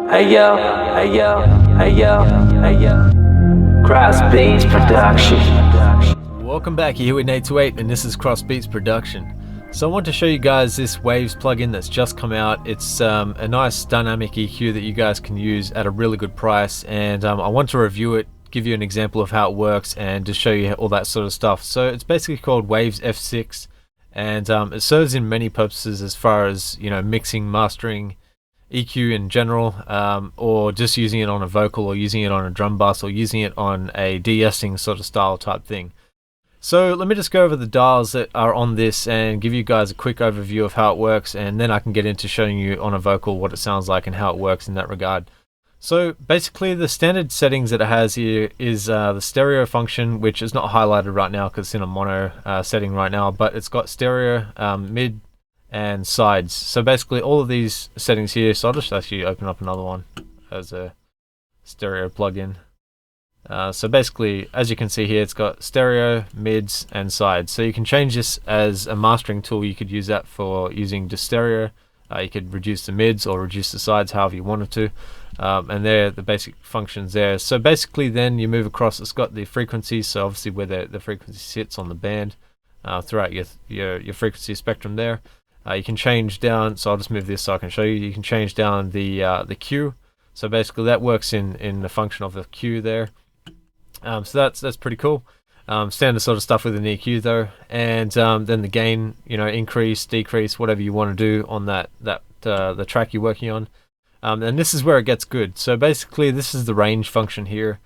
Hey yo, hey yo, hey yo, hey yo. Crossbeats production. Welcome back, you're here with Nate28 and this is Crossbeats production. So I want to show you guys this Waves plugin that's just come out. It's a nice dynamic EQ that you guys can use at a really good price, and I want to review it, give you an example of how it works, and to show you all that sort of stuff. So it's basically called Waves F6, and it serves in many purposes as far as, you know, mixing, mastering, EQ in general, or just using it on a vocal, or using it on a drum bus, or using it on a de-essing sort of style type thing. So let me just go over the dials that are on this and give you guys a quick overview of how it works, and then I can get into showing you on a vocal what it sounds like and how it works in that regard. So basically the standard settings that it has here is the stereo function, which is not highlighted right now because it's in a mono setting right now, but it's got stereo, mid, and sides. So basically all of these settings here, so I'll just actually open up another one as a stereo plugin. So basically, as you can see here, it's got stereo, mids, and sides. So you can change this as a mastering tool. You could use that for using just stereo. You could reduce the mids or reduce the sides however you wanted to. And they're the basic functions there. So basically then you move across, it's got the frequencies, so obviously where the frequency sits on the band throughout your frequency spectrum there. You can change down, so I'll just move this so I can show you. You can change down the Q. So basically that works in the function of the Q there. So that's pretty cool. Standard sort of stuff with an EQ though. And then the gain, you know, increase, decrease, whatever you want to do on the track you're working on. And this is where it gets good. So basically this is the range function here.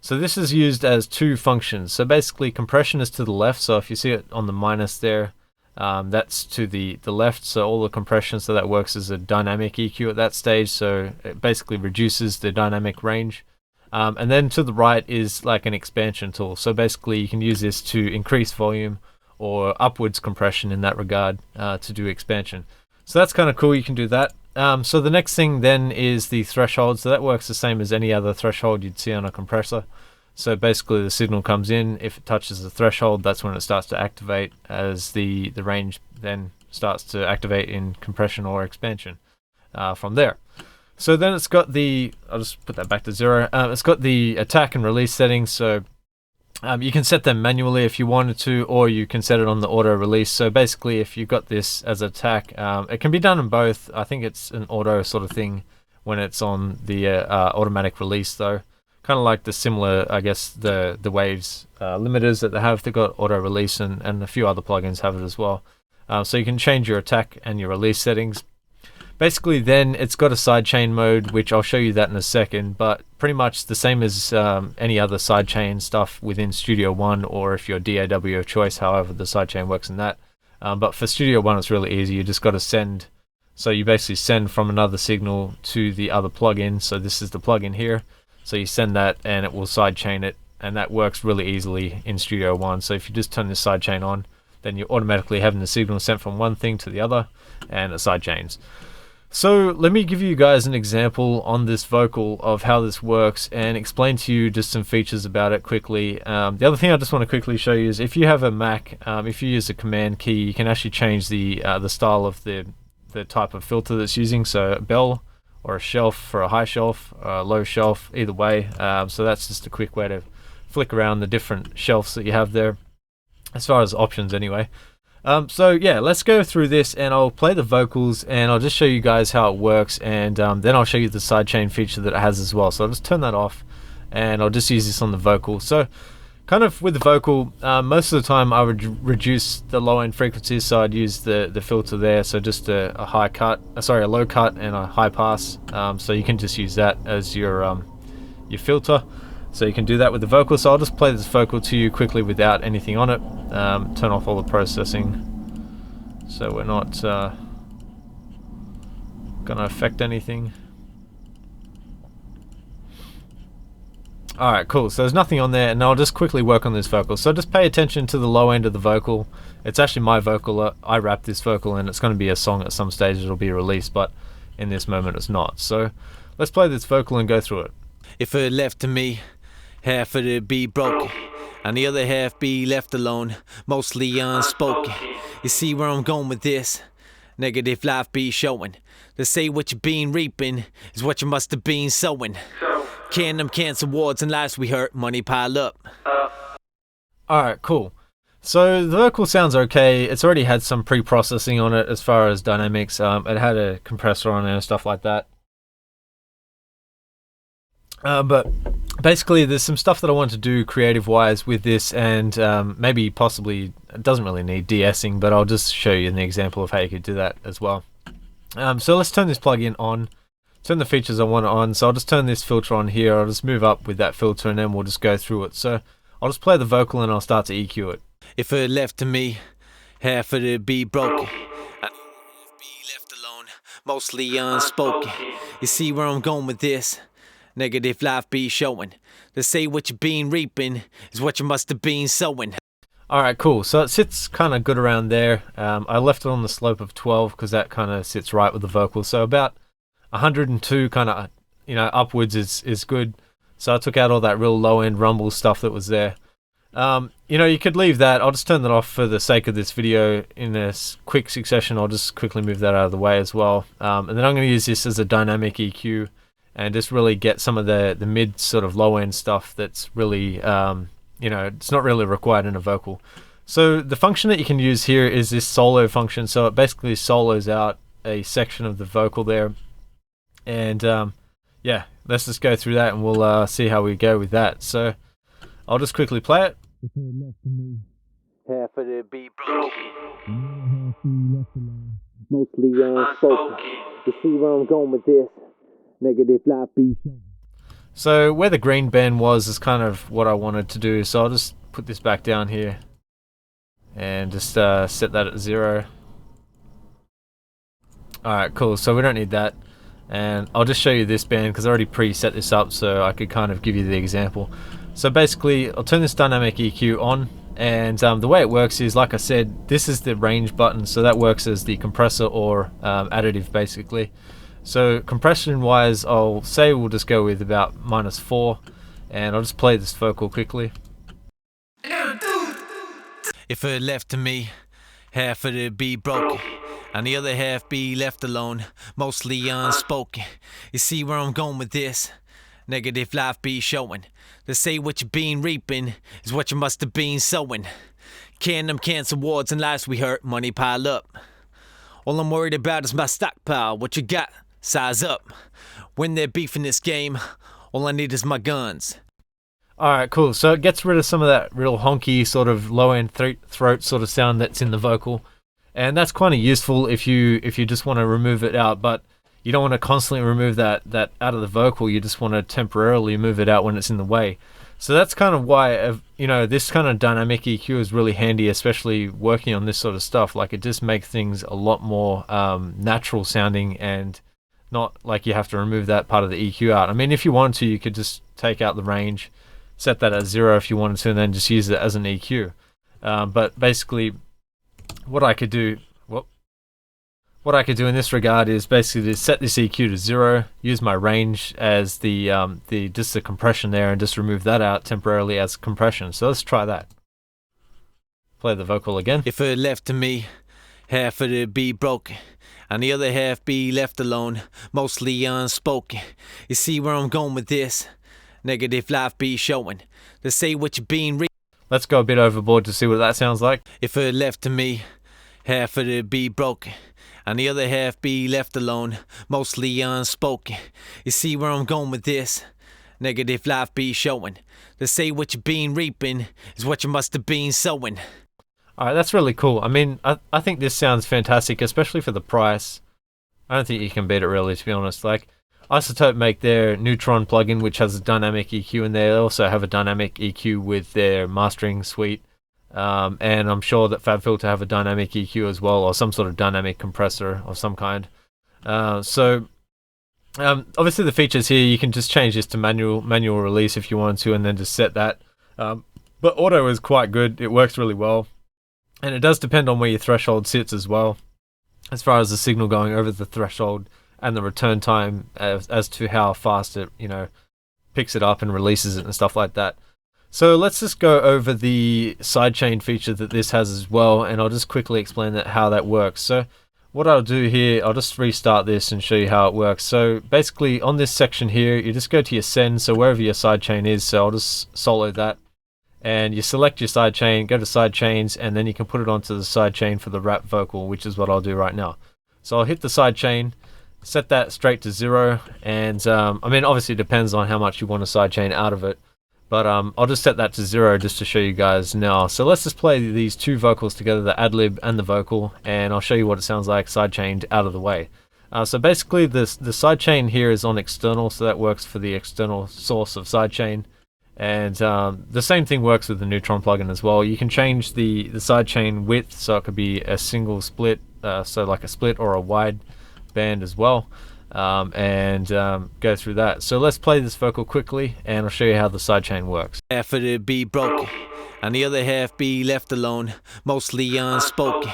So this is used as two functions. So basically compression is to the left. So if you see it on the minus there, that's to the left, so all the compression, so that works as a dynamic EQ at that stage, so it basically reduces the dynamic range. And then to the right is like an expansion tool, so basically you can use this to increase volume or upwards compression in that regard, to do expansion. So that's kind of cool, you can do that. So the next thing then is the threshold, so that works the same as any other threshold you'd see on a compressor. So basically the signal comes in, if it touches the threshold, that's when it starts to activate, as the range then starts to activate in compression or expansion from there. So then it's got the, I'll just put that back to 0, it's got the attack and release settings, so you can set them manually if you wanted to, or you can set it on the auto release. So basically if you've got this as attack, it can be done in both. I think it's an auto sort of thing when it's on the automatic release though. Kind of like the similar, I guess, the Waves limiters that they have. They've got auto release, and a few other plugins have it as well. So you can change your attack and your release settings. Basically then it's got a sidechain mode, which I'll show you that in a second, but pretty much the same as any other sidechain stuff within Studio One, or if you're DAW of choice, however the sidechain works in that. But for Studio One it's really easy. You just got to send, so you basically send from another signal to the other plugin. So this is the plugin here. So you send that and it will sidechain it, and that works really easily in Studio One. So if you just turn this sidechain on, then you're automatically having the signal sent from one thing to the other, and it sidechains. So let me give you guys an example on this vocal of how this works and explain to you just some features about it quickly. The other thing I just want to quickly show you is if you have a Mac, if you use the command key, you can actually change the style of the type of filter that's using. So a bell or a shelf for a high shelf, a low shelf, either way. So that's just a quick way to flick around the different shelves that you have there, as far as options anyway. So yeah, let's go through this and I'll play the vocals and I'll just show you guys how it works, and then I'll show you the sidechain feature that it has as well. So I'll just turn that off and I'll just use this on the vocal. So kind of with the vocal, most of the time I would reduce the low end frequencies, so I'd use the filter there, so just a low cut and a high pass. So you can just use that as your filter. So you can do that with the vocal. So I'll just play this vocal to you quickly without anything on it. Turn off all the processing, so we're not gonna affect anything. Alright, cool. So there's nothing on there, and I'll just quickly work on this vocal. So just pay attention to the low end of the vocal. It's actually my vocal. I wrapped this vocal, and it's going to be a song at some stage. It'll be released, but in this moment it's not. So let's play this vocal and go through it. If it left to me, half of it be broken, and the other half be left alone, mostly unspoken. You see where I'm going with this? Negative life be showing. They say what you been reaping is what you must have been sowing. Can them cancer wards and lives we hurt, money pile up. Alright, cool. So the vocal sounds okay. It's already had some pre-processing on it as far as dynamics. It had a compressor on it and stuff like that. But basically there's some stuff that I want to do creative-wise with this, and maybe possibly, it doesn't really need de-essing, but I'll just show you an example of how you could do that as well. So let's turn this plugin on, turn the features I want on. So I'll just turn this filter on here, I'll just move up with that filter and then we'll just go through it. So I'll just play the vocal and I'll start to EQ it. If it left to me, half of it be broken. I be left alone, mostly unspoken. You see where I'm going with this? Negative life be showing. They say what you been reaping is what you must have been sowing. Alright, cool. So it sits kind of good around there. I left it on the slope of 12 because that kind of sits right with the vocal. So about 102 kind of, you know, upwards is good. So I took out all that real low end rumble stuff that was there. You know, you could leave that. I'll just turn that off for the sake of this video in a quick succession. I'll just quickly move that out of the way as well. And then I'm going to use this as a dynamic EQ and just really get some of the mid sort of low end stuff that's really, you know, it's not really required in a vocal. So the function that you can use here is this solo function. So it basically solos out a section of the vocal there. And yeah, let's just go through that and we'll see how we go with that. So I'll just quickly play it. If it left to me, half of it be broken. Mostly unspoken. You see where I'm going with this? Negative life be showing. So where the green band was is kind of what I wanted to do. So I'll just put this back down here and just set that at 0. Alright, cool. So we don't need that. And I'll just show you this band because I already pre-set this up so I could kind of give you the example. So basically I'll turn this dynamic EQ on, and the way it works is, like I said, this is the range button, so that works as the compressor or additive basically. So compression wise, I'll say we'll just go with about -4, and I'll just play this vocal quickly. If it left to me, half of it be broken, and the other half be left alone, mostly unspoken. You see where I'm going with this? Negative life be showing. They say what you been reaping is what you must have been sowing. Can them cancer wards and lives we hurt, money pile up. All I'm worried about is my stockpile. What you got? Size up. When they're beefing this game, all I need is my guns. Alright, cool. So it gets rid of some of that real honky sort of low end throat sort of sound that's in the vocal. And that's kind of useful if you just want to remove it out, but you don't want to constantly remove that out of the vocal. You just want to temporarily move it out when it's in the way. So that's kind of why, you know, this kind of dynamic EQ is really handy, especially working on this sort of stuff. Like, it just makes things a lot more natural sounding, and not like you have to remove that part of the EQ out. I mean, if you wanted to, you could just take out the range, set that at 0 if you wanted to, and then just use it as an EQ. But basically, what I could do in this regard is basically to set this EQ to 0, use my range as the just the compression there, and just remove that out temporarily as compression. So let's try that. Play the vocal again. If it left to me, half of it be broken, and the other half be left alone, mostly unspoken. You see where I'm going with this? Negative life be showing. They say what you been Let's go a bit overboard to see what that sounds like. If it left to me, half of it be broken, and the other half be left alone, mostly unspoken. You see where I'm going with this? Negative life be showing. They say what you been reaping is what you must have been sowing. Alright, that's really cool. I mean, I think this sounds fantastic, especially for the price. I don't think you can beat it really, to be honest. Like, Isotope make their Neutron plugin, which has a dynamic EQ in there. They also have a dynamic EQ with their mastering suite. And I'm sure that FabFilter have a dynamic EQ as well, or some sort of dynamic compressor of some kind. Obviously the features here, you can just change this to manual release if you want to, and then just set that. But auto is quite good. It works really well. And it does depend on where your threshold sits as well, as far as the signal going over the threshold and the return time as to how fast it, you know, picks it up and releases it and stuff like that. So let's just go over the sidechain feature that this has as well, and I'll just quickly explain how that works. So what I'll do here, I'll just restart this and show you how it works. So basically on this section here, you just go to your send, so wherever your sidechain is, so I'll just solo that. And you select your sidechain, go to sidechains, and then you can put it onto the sidechain for the rap vocal, which is what I'll do right now. So I'll hit the sidechain, set that straight to 0, and I mean obviously it depends on how much you want a sidechain out of it. But I'll just set that to 0 just to show you guys now. So let's just play these two vocals together, the ad-lib and the vocal, and I'll show you what it sounds like sidechained out of the way. So basically the sidechain here is on external, so that works for the external source of sidechain. And the same thing works with the Neutron plugin as well. You can change the sidechain width, so it could be a single split, so like a split or a wide band as well. And go through that. So let's play this vocal quickly and I'll show you how the sidechain works. Half of it be broken, and the other half be left alone, mostly unspoken.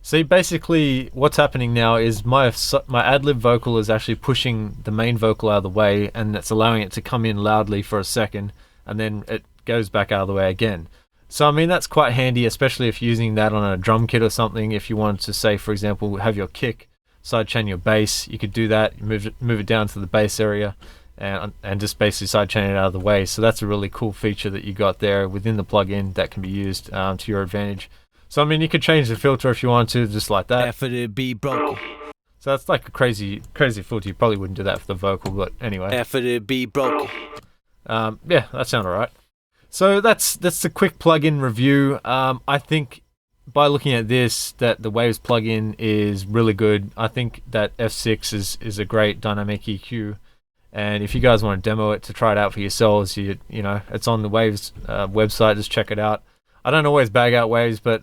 See, basically what's happening now is my ad-lib vocal is actually pushing the main vocal out of the way, and that's allowing it to come in loudly for a second, and then it goes back out of the way again. So I mean that's quite handy, especially if you're using that on a drum kit or something. If you wanted to, say for example, have your kick sidechain your bass, you could do that. You move it down to the bass area and just basically sidechain it out of the way. So that's a really cool feature that you got there within the plugin that can be used to your advantage. So I mean you could change the filter if you want to, just like that. Half of it be broken. So that's like a crazy filter. You probably wouldn't do that for the vocal, but anyway. Half of it be broken. Yeah, that sounds alright. So that's the quick plugin review. I think by looking at this, that the Waves plugin is really good. I think that F6 is a great dynamic EQ, and if you guys want to demo it to try it out for yourselves, you know it's on the Waves website. Just check it out. I don't always bag out Waves, but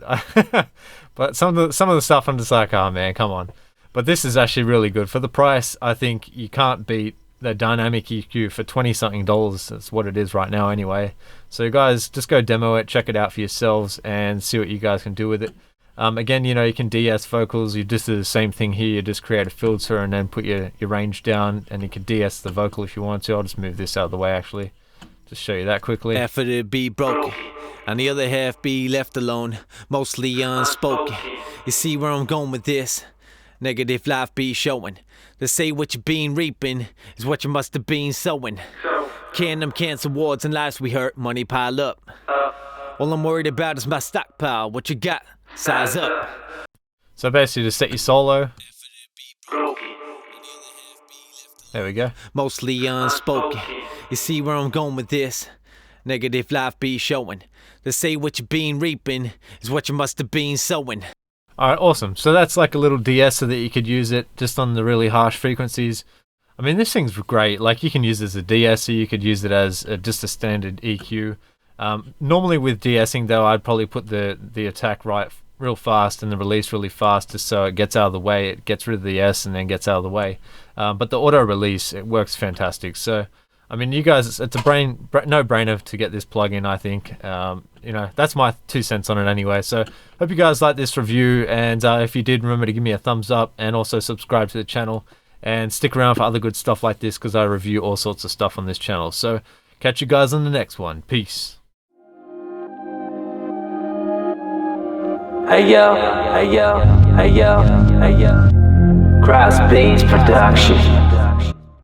but some of the stuff I'm just like, oh man, come on. But this is actually really good for the price. I think you can't beat the dynamic EQ for $20-something. That's what it is right now anyway. So guys, just go demo it, check it out for yourselves and see what you guys can do with it. Again, you know, you can de-ess vocals. You just do the same thing here. You just create a filter and then put your range down, and you can de-ess the vocal if you want to. I'll just move this out of the way actually, just show you that quickly. Half of it be broken, and the other half be left alone, mostly unspoken. You see where I'm going with this? Negative life be showing. They say what you been reaping is what you must have been sowing. Can them cancer wards and lives we hurt, money pile up. All I'm worried about is my stockpile. What you got? Size up. So basically to set your solo. There we go. Mostly unspoken. You see where I'm going with this? Negative life be showing. They say what you been reaping is what you must have been sowing. Alright, awesome. So that's like a little de-esser that you could use it just on the really harsh frequencies. I mean, this thing's great. Like, you can use it as a de-esser, you could use it as just a standard EQ. Normally with de-essing though, I'd probably put the attack right real fast and the release really fast just so it gets out of the way. It gets rid of the S and then gets out of the way. But the auto release, it works fantastic. So I mean, you guys, it's a no-brainer to get this plugin, I think. You know, that's my 2 cents on it anyway. So hope you guys like this review, and if you did, remember to give me a thumbs up and also subscribe to the channel and stick around for other good stuff like this, because I review all sorts of stuff on this channel. So catch you guys on the next one. Peace. Hey yo, hey yo, hey yo, hey yo. Crossbeats production.